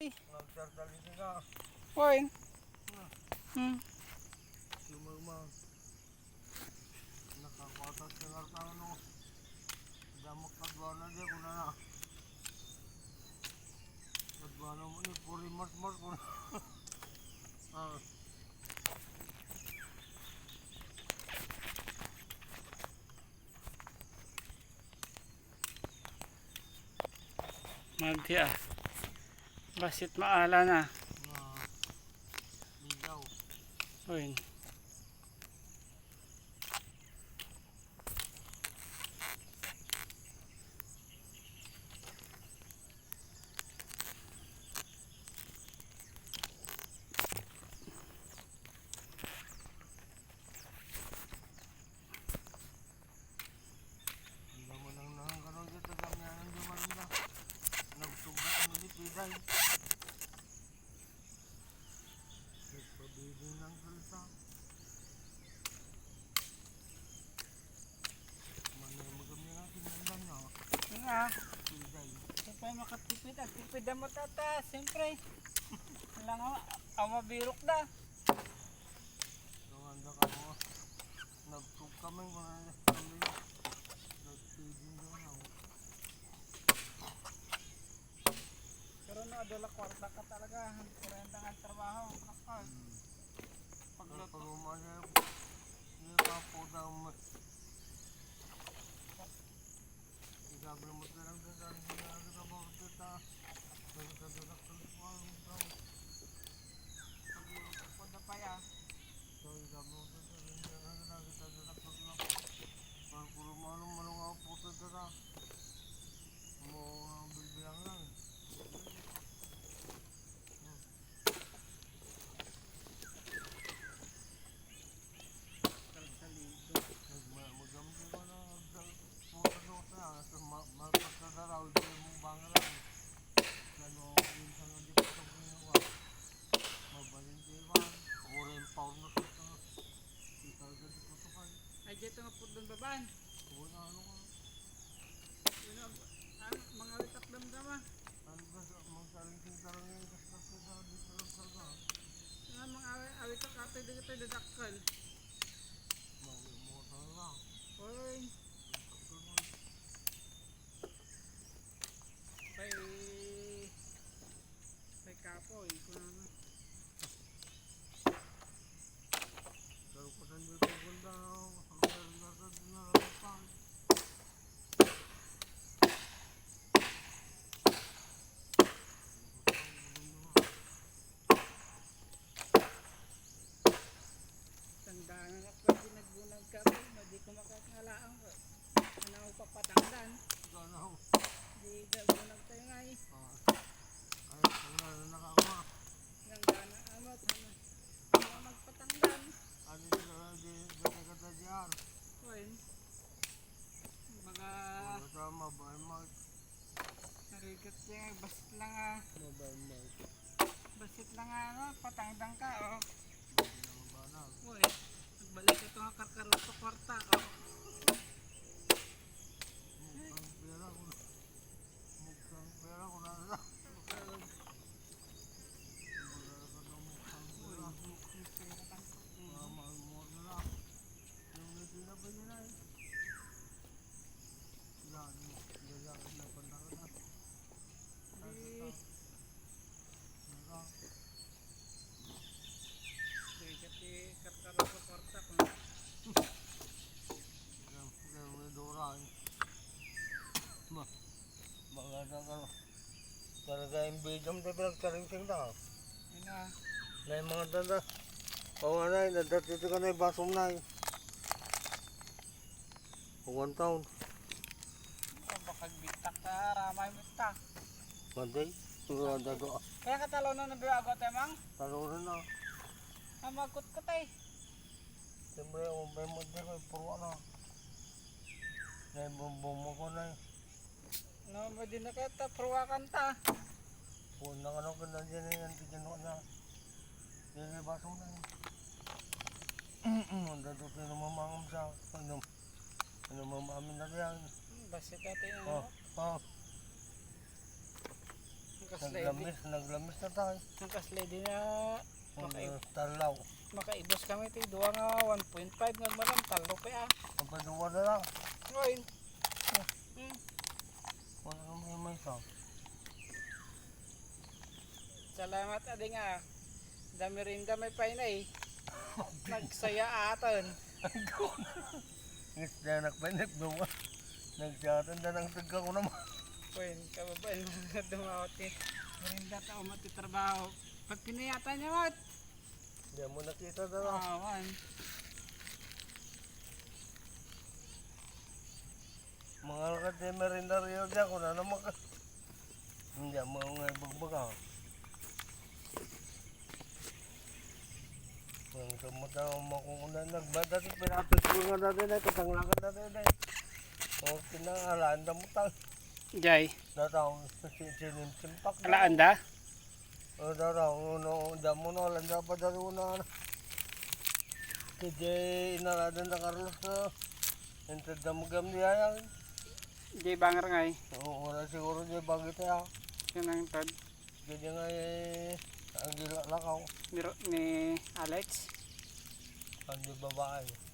Nagdardali ka. Hoy. Lumang nakakotas ka nga ka ano. Damak kadwana dia kuna na. Kadwana mo ni puri mas kuna. Ah. Magtiya. Basit maala na. Bigaw. Hoy. Nagpabibing ng salsa. Manay magami nga kinandan niya. Nga. Piday. Siyempre makatipid at tipid na matata. Siyempre. Wala nga. Ang mabirok na. Gawanda ka mo. Nagtug kami kung ano kami. Nagpibing doon ako. Pero no, adala kwarta ka talaga. Kurenta nga trabaho. Kapag. Pagluto. Pagumanya yung kapo daw mo. Igabla mo talang dadan. Hindi na mo kita. Nagkadulak sa lupa. Pagluto po na pa ya. So igabla mo talang dadan. Nagkadulak sa lupa. Pagpuro manong nga po talang. Mo bilbilang lang. Ay, dito nga po doon baban. Mga witak damdama. Mga witak atoy dito dadakal. Hoy. Kay kapoy. Tandaan na pag nagbunag ka po, hindi ko makakalaang ko. Ano ako papatangdan? Hindi bunag tayo nga eh. Yang gana ano, tama magpatangdan. Hoy. Mga narigat siya, basit lang ah. Basit lang ano, patangdang ka oh. Hoy, nagbalik ito nga karkarot sa kwarta oh. Talaga yung bidom na pinagkaring-sing na. Yun na. Na yung mga dada. Oo nga na, nadatito ka na yung basom na yun. 1 taon. Bakag bitak ka, ramay bitak. Maday, sigurado doa. Kaya katalo na nabiwago tayo mang? Talo rin na. Magkut ko tayo. Siyempre, umpay mo dyan ko, purwa na. Na yung bumbong mo ko na yun. No, pwede na kaya ta, purwakan ta. Huwag na ka na kung nandiyan na yan, tigyan ko na. Yan yung basom na yun. Ang dato tayo namamangam sa ano mamamin na yan. Basit natin Oh, ano. oh. Naglamis na tayo. Ang kasledi na Talaw. makaibos kami ito. Duwa nga 1.5 nga malang talo pa ah. Ang paduwa na lang. Ngayon. Wala naman may sa. Salamat ading ah. Dami rin dami pa inay. Nagsaya aton. Ngit na nakpainip duwa. Nagsiyatan na ng tagka ko naman. Pwede kababayan mga dumawat eh. Marinda tao matitrabaho. Pag pinayata niya mat. Hindi mo nakita na lang. Awan. Mga lakad na merindaryo dyan ko na naman ka. Hindi mo nga ibagbaga. Ang sumuta ako makukuna. Nagbadati pinapit ko nga dati na. Katanglakan dati na. O kinangalaan na mo tayo. Jay. Datang sinimpak. Alaan da? O datang damo na alanda pa dari una. Kaya inaradan na Carlos na. Entad na magam niya yan. Jay bangar nga eh. Oo, wala siguro niya bagay tayo. Yan ang tad. Kaya nga ang gila lakaw. Ni Alex. Ang di babae.